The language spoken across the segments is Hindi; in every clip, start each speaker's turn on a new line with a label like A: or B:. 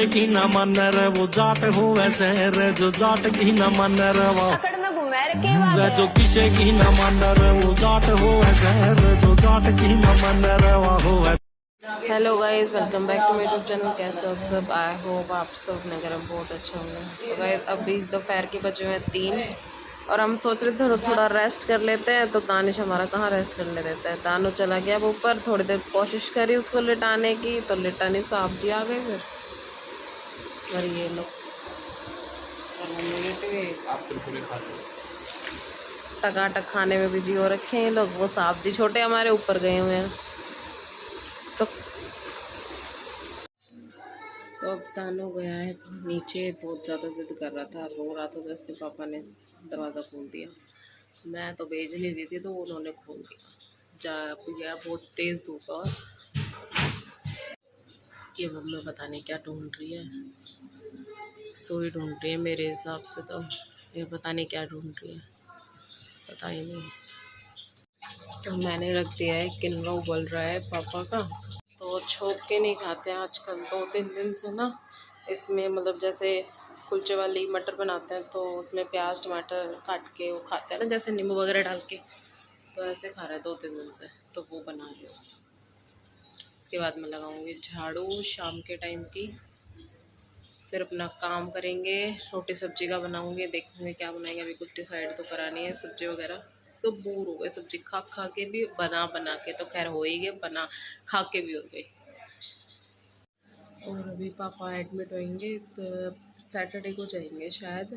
A: किसे की न मन रे वो जाट हो वैसे रे जो जाट की न मन रे वे जो किसे की न मन रे वो जाट हो वैसे रे जो जाट की न मन रे वो हो।
B: Hello guys, welcome back to my YouTube channel. कैसे हो आप सब? आई होप आप सब नगर में बहुत अच्छे होंगे। तो गाइस अभी दोपहर के बजे हुए 3 और हम सोच रहे थे थोड़ा रेस्ट कर लेते हैं, तो दानिश हमारा कहाँ रेस्ट करने देता है। दानो चला गया अब ऊपर, थोड़ी देर कोशिश करी उसको लिटाने की तो लिटा नहीं, साहब जी आ गए फिर ये लोग टकाटक खाने में बिजी हो रखे हैं लोग। वो साहब जी छोटे हमारे ऊपर गए हुए हैं। तो अब तानो गया है नीचे, बहुत ज़्यादा जिद कर रहा था, रो रहा था, तो इसके पापा ने दरवाज़ा खोल दिया। मैं तो भेज नहीं रही थी तो उन्होंने खोल दिया। जा गया, बहुत तेज़ धूप है। और ये मम्मी पता नहीं क्या ढूंढ रही है, सोई ढूंढ रही है मेरे हिसाब से। तो ये पता नहीं क्या ढूंढ रही है, पता ही नहीं। तो मैंने रख दिया है, किनवा उबल रहा है पापा का। तो छोंक के नहीं खाते हैं आजकल, 2-3 दिन से ना। इसमें मतलब जैसे कुलचे वाली मटर बनाते हैं तो उसमें प्याज टमाटर काट के वो खाते हैं ना, जैसे नींबू वगैरह डाल के। तो ऐसे खा रहे हैं 2-3 दिन से, तो वो बना रही हूँ। इसके बाद मैं लगाऊंगी झाड़ू शाम के टाइम की, फिर अपना काम करेंगे। रोटी सब्जी का बनाऊंगी, देखेंगे क्या बनाएंगे। अभी कुछ डिसाइड तो करा नहीं है सब्जी वगैरह। तो बोर हो गए सब्जी खा खा के भी, बना बना के तो खैर हो ही गए, बना खा के भी हो गई। और अभी पापा एडमिट होंगे तो सैटरडे को जाएंगे शायद।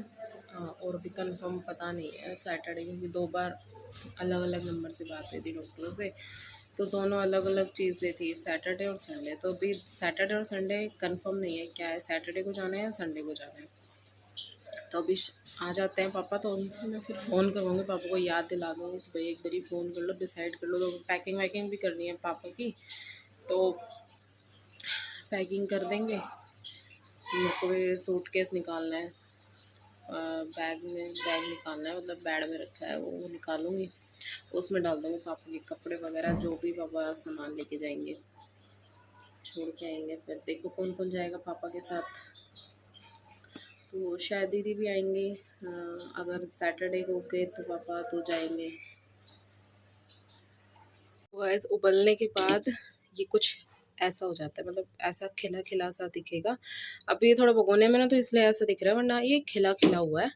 B: और अभी कंफर्म पता नहीं है सैटरडे, क्योंकि 2 बार अलग अलग नंबर से बात हुई थी डॉक्टरों से, तो दोनों अलग अलग चीज़ें थी, सैटरडे और संडे। तो अभी सैटरडे और संडे कंफर्म नहीं है क्या है, सैटरडे को जाना है या संडे को जाना है। तो अभी आ जाते हैं पापा, तो उनसे मैं फिर फ़ोन करूँगी, पापा को याद दिला दूँगी कि भाई एक बारी फ़ोन कर लो, डिसाइड कर लो। तो पैकिंग वैकिंग भी करनी है पापा की, तो पैकिंग कर देंगे। मेरे को भी सूटकेस निकालना है, बैग निकालना है, मतलब बैग में रखा है वो निकालूंगी। उसमें डाल दूँगी पापा के कपड़े वगैरह, जो भी पापा सामान लेके जाएंगे, छोड़ के आएंगे। फिर देखो कौन कौन जाएगा पापा के साथ। तो शायद दीदी भी आएंगे, अगर सैटरडे को गए तो पापा तो जाएंगे। गैस उबलने के बाद ये कुछ ऐसा हो जाता है, मतलब ऐसा खिला खिला सा दिखेगा। अभी ये थोड़ा भगोने में ना, तो इसलिए ऐसा दिख रहा है, वरना ये खिला खिला हुआ है।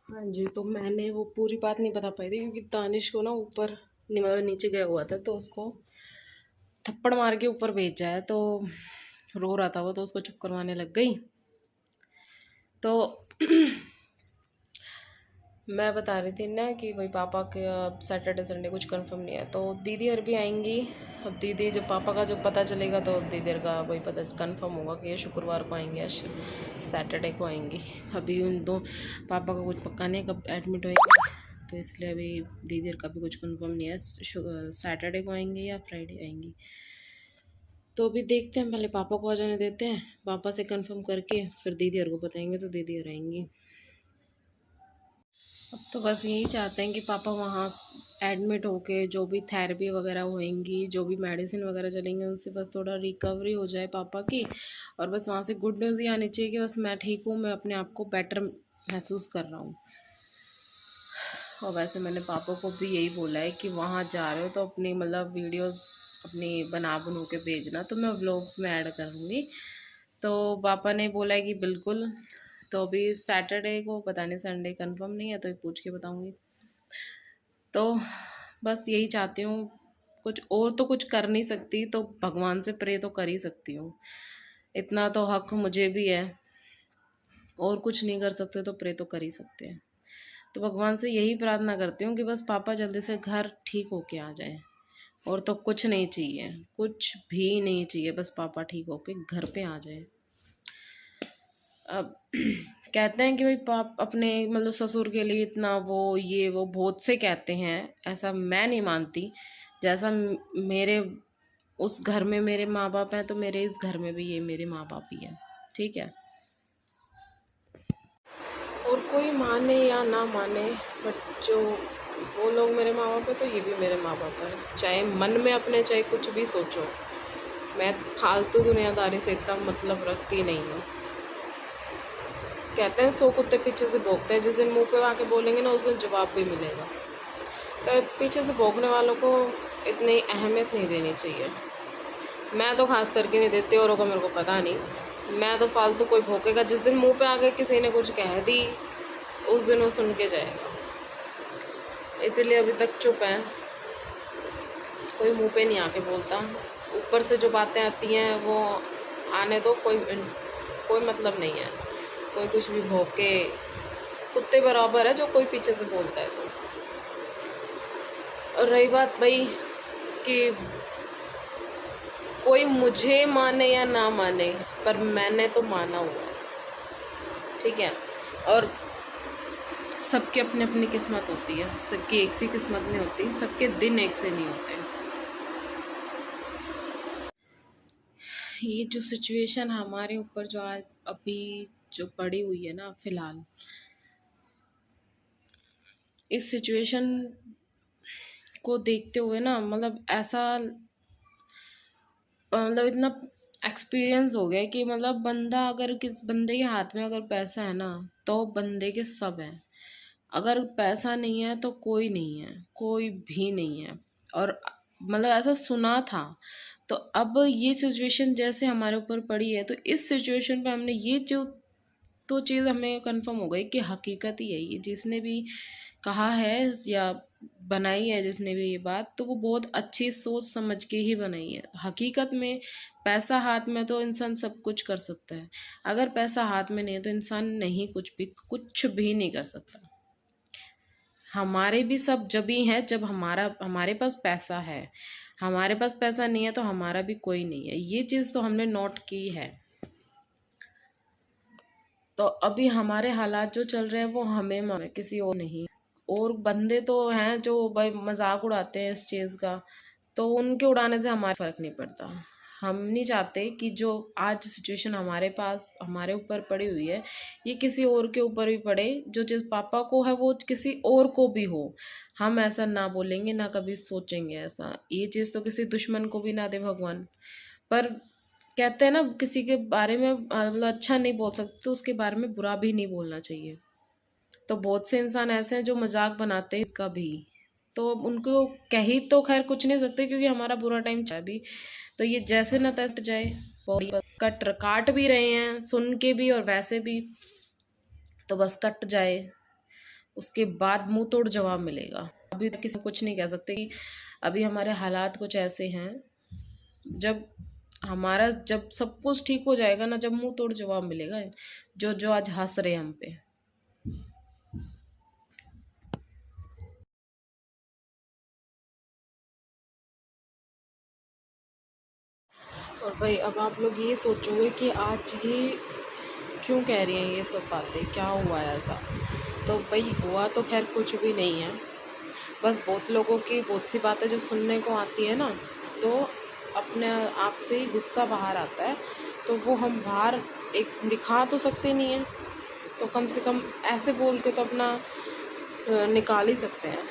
B: हाँ जी, तो मैंने वो पूरी बात नहीं बता पाई थी, क्योंकि दानिश को ना ऊपर नीचे गया हुआ था, तो उसको थप्पड़ मार के ऊपर भेजा है। तो रो रहा था वो, तो उसको चुप करवाने लग गई। तो मैं बता रही थी ना कि भाई पापा के अब सैटरडे संडे कुछ कंफर्म नहीं है, तो दीदी हर भी आएंगी। अब दीदी जब पापा का जब पता चलेगा तो दीदी का वही पता कंफर्म होगा कि ये शुक्रवार को आएंगे या सैटरडे को आएंगी। अभी उन दो पापा का कुछ पक्का नहीं कब एडमिट होएंगे, तो इसलिए अभी दीदी का भी कुछ कंफर्म नहीं है, सैटरडे को आएंगे या फ्राइडे आएंगी। तो अभी देखते हैं, पहले पापा को आ जाने देते हैं, पापा से कंफर्म करके फिर दीदी को बताएंगे, तो दीदी आएंगी। अब तो बस यही चाहते हैं कि पापा वहाँ एडमिट होके जो भी थेरेपी वगैरह होएंगी, जो भी मेडिसिन वगैरह चलेंगे, उनसे बस थोड़ा रिकवरी हो जाए पापा की। और बस वहाँ से गुड न्यूज़ ये आनी चाहिए कि बस मैं ठीक हूँ, मैं अपने आप को बेटर महसूस कर रहा हूँ। और वैसे मैंने पापा को भी यही बोला है कि वहाँ जा रहे हो तो अपनी मतलब वीडियोस अपनी बना बनू के भेजना, तो मैं व्लॉग्स में ऐड करूँगी। तो पापा ने बोला है कि बिल्कुल। तो अभी सैटरडे को पता नहीं, संडे कंफर्म नहीं है, तो पूछ के बताऊँगी। तो बस यही चाहती हूँ, कुछ और तो कुछ कर नहीं सकती, तो भगवान से प्रे तो कर ही सकती हूँ, इतना तो हक मुझे भी है। और कुछ नहीं कर सकते तो प्रे तो कर ही सकते हैं। तो भगवान से यही प्रार्थना करती हूँ कि बस पापा जल्दी से घर ठीक होके आ जाए, और तो कुछ नहीं चाहिए, कुछ भी नहीं चाहिए, बस पापा ठीक होके घर पे आ जाए। अब कहते हैं कि भाई पाप अपने मतलब ससुर के लिए इतना वो ये वो बहुत से कहते हैं, ऐसा मैं नहीं मानती। जैसा मेरे उस घर में मेरे माँ बाप हैं, तो मेरे इस घर में भी ये मेरे माँ बाप ही हैं, ठीक है। और कोई माने या ना माने, बट जो वो लोग मेरे माँ बाप हैं तो ये भी मेरे माँ बाप हैं। चाहे मन में अपने चाहे कुछ भी सोचो, मैं फालतू दुनियादारी से इतना मतलब रखती नहीं हूँ। कहते हैं 100 कुत्ते पीछे से भौंकते हैं, जिस दिन मुंह पे आके बोलेंगे ना उस दिन जवाब भी मिलेगा। तो पीछे से भौंकने वालों को इतनी अहमियत नहीं देनी चाहिए। मैं तो खास करके नहीं देती, औरों का मेरे को पता नहीं। मैं तो फालतू कोई भौंकेगा, जिस दिन मुंह पे आके किसी ने कुछ कह दी उस दिन वो सुन के जाएगा। इसीलिए अभी तक चुप है, कोई मुंह पे नहीं आके बोलता। ऊपर से जो बातें आती हैं वो आने दो, कोई मतलब नहीं है। कोई कुछ भी भौंके, कुत्ते बराबर है जो कोई पीछे से बोलता है तो। और रही बात भाई कि कोई मुझे माने या ना माने, पर मैंने तो माना हुआ है, ठीक है। और सबके अपनी अपनी किस्मत होती है, सबकी एक सी किस्मत नहीं होती, सबके दिन एक से नहीं होते। ये जो सिचुएशन हमारे ऊपर जो आज अभी जो पड़ी हुई है ना फिलहाल, इस सिचुएशन को देखते हुए ना मतलब ऐसा मतलब इतना एक्सपीरियंस हो गया कि मतलब बंदा अगर किस बंदे के हाथ में अगर पैसा है ना तो बंदे के सब हैं, अगर पैसा नहीं है तो कोई नहीं है, कोई भी नहीं है। और मतलब ऐसा सुना था। तो अब ये सिचुएशन जैसे हमारे ऊपर पड़ी है, तो इस सिचुएशन पे हमने ये जो तो चीज़ हमें कंफर्म हो गई कि हकीकत ही है ये, जिसने भी कहा है या बनाई है जिसने भी ये बात, तो वो बहुत अच्छी सोच समझ के ही बनाई है। हकीकत में पैसा हाथ में तो इंसान सब कुछ कर सकता है, अगर पैसा हाथ में नहीं है तो इंसान नहीं कुछ भी नहीं कर सकता। हमारे भी सब जब ही है जब हमारे पास पैसा है, हमारे पास पैसा नहीं है तो हमारा भी कोई नहीं है। ये चीज़ तो हमने नोट की है। तो अभी हमारे हालात जो चल रहे हैं वो हमें किसी और नहीं। और बंदे तो हैं जो भाई मजाक उड़ाते हैं इस चीज़ का, तो उनके उड़ाने से हमारे फ़र्क नहीं पड़ता। हम नहीं चाहते कि जो आज सिचुएशन हमारे पास हमारे ऊपर पड़ी हुई है ये किसी और के ऊपर भी पड़े। जो चीज़ पापा को है वो किसी और को भी हो, हम ऐसा ना बोलेंगे, ना कभी सोचेंगे ऐसा। ये चीज़ तो किसी दुश्मन को भी ना दे भगवान। पर कहते हैं ना किसी के बारे में मतलब अच्छा नहीं बोल सकते तो उसके बारे में बुरा भी नहीं बोलना चाहिए। तो बहुत से इंसान ऐसे हैं जो मजाक बनाते हैं इसका भी, तो उनको कहीं तो खैर कुछ नहीं सकते क्योंकि हमारा बुरा टाइम चाहे भी। तो ये जैसे न तट जाए, काट भी रहे हैं सुन के भी और वैसे भी, तो बस कट जाए, उसके बाद मुंह तोड़ जवाब मिलेगा। अभी तक किसी कुछ नहीं कह सकते कि अभी हमारे हालात कुछ ऐसे हैं। जब सब कुछ ठीक हो जाएगा ना, जब मुंह तोड़ जवाब मिलेगा, जो आज हंस रहे हम पे। और भाई अब आप लोग ये सोचोगे कि आज ये क्यों कह रही हैं ये सब बातें, क्या हुआ है ऐसा। तो भाई हुआ तो खैर कुछ भी नहीं है, बस बहुत लोगों की बहुत सी बातें जब सुनने को आती है ना तो अपने आप से ही गुस्सा बाहर आता है। तो वो हम बाहर एक दिखा तो सकते नहीं हैं, तो कम से कम ऐसे बोल के तो अपना निकाल ही सकते हैं।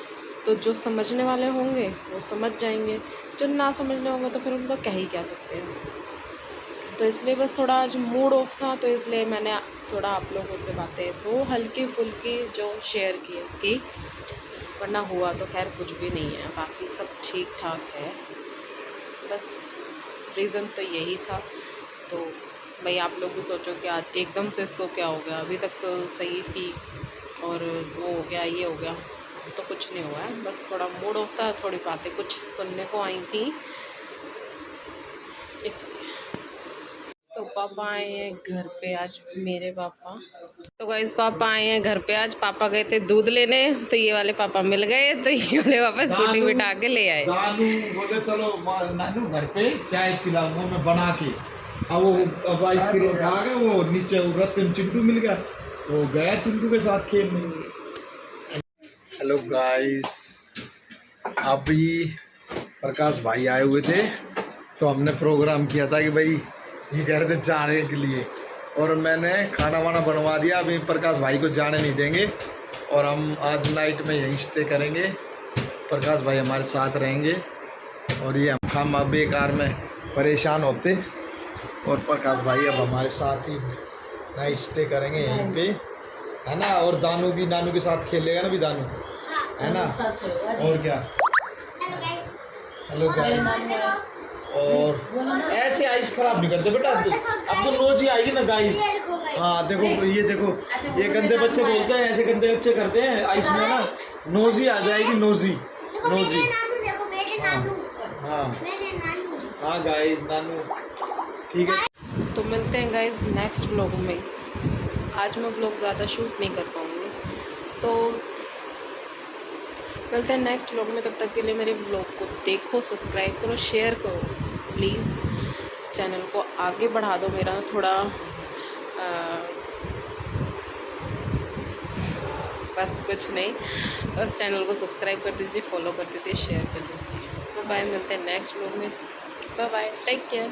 B: तो जो समझने वाले होंगे वो समझ जाएंगे, जो ना समझने होंगे तो फिर उनको कह ही क्या सकते हैं। तो इसलिए बस थोड़ा आज मूड ऑफ था, तो इसलिए मैंने थोड़ा आप लोगों से बातें वो हल्की फुल्की जो शेयर की, वरना हुआ तो खैर कुछ भी नहीं है, बाकी सब ठीक ठाक है। बस रीज़न तो यही था। तो भाई आप लोग भी सोचो कि आज एकदम से इसको क्या हो गया, अभी तक तो सही थी और वो हो गया ये हो गया, तो कुछ नहीं हुआ है, बस थोड़ा मूड ऑफ था, थोड़ी बातें कुछ सुनने को आई थी इसलिए। तो पापा आए हैं घर पे आज, मेरे पापा। तो गाइस पापा आए हैं घर पे आज। पापा गए थे दूध लेने, तो ये वाले पापा मिल गए, तो ये वाले पापा स्कूटी बिठा के ले आए।
C: दानू बोले चलो नानू घर पे चाय पिलाऊंगा मैं बना के। अब आइसक्रीम खा गए, वो नीचे रास्ते में चिंटू मिल गया, वो गया चिंटू के साथ खेलने। हेलो गाइस, अभी प्रकाश भाई आए हुए थे, तो हमने प्रोग्राम किया था कि भाई ये कह रहे थे जाने के लिए, और मैंने खाना वाना बनवा दिया। अभी प्रकाश भाई को जाने नहीं देंगे, और हम आज नाइट में यहीं स्टे करेंगे। प्रकाश भाई हमारे साथ रहेंगे, और ये हम अब बेकार में परेशान होते, और प्रकाश भाई अब हमारे साथ ही नाइट स्टे करेंगे यहीं पे, है ना। और दानू भी नानू के साथ खेलेगा ना भी दानू, है ना। और क्या, हेलो गाइस। और ऐसे आइस खराब नहीं करते बेटा, अब तो नोज ही आएगी ना गाइस। हाँ देखो, ये देखो, ये गंदे बच्चे बोलते हैं, ऐसे गंदे बच्चे करते हैं आइस में ना, नोज ही आ जाएगी, नोजी नोजी। हाँ हाँ गाइस, नानू ठीक है।
B: तो मिलते हैं गाइस नेक्स्ट व्लॉग में। आज मैं व्लॉग ज़्यादा शूट नहीं कर पाऊँगी, तो मिलते हैं नेक्स्ट व्लॉग में। तब तक के लिए मेरे व्लॉग को देखो, सब्सक्राइब करो, शेयर करो प्लीज़। चैनल को आगे बढ़ा दो मेरा थोड़ा, बस कुछ नहीं, बस चैनल को सब्सक्राइब कर दीजिए, फॉलो कर दीजिए, शेयर कर दीजिए। बाय, मिलते हैं नेक्स्ट व्लॉग में। Bye bye, take care.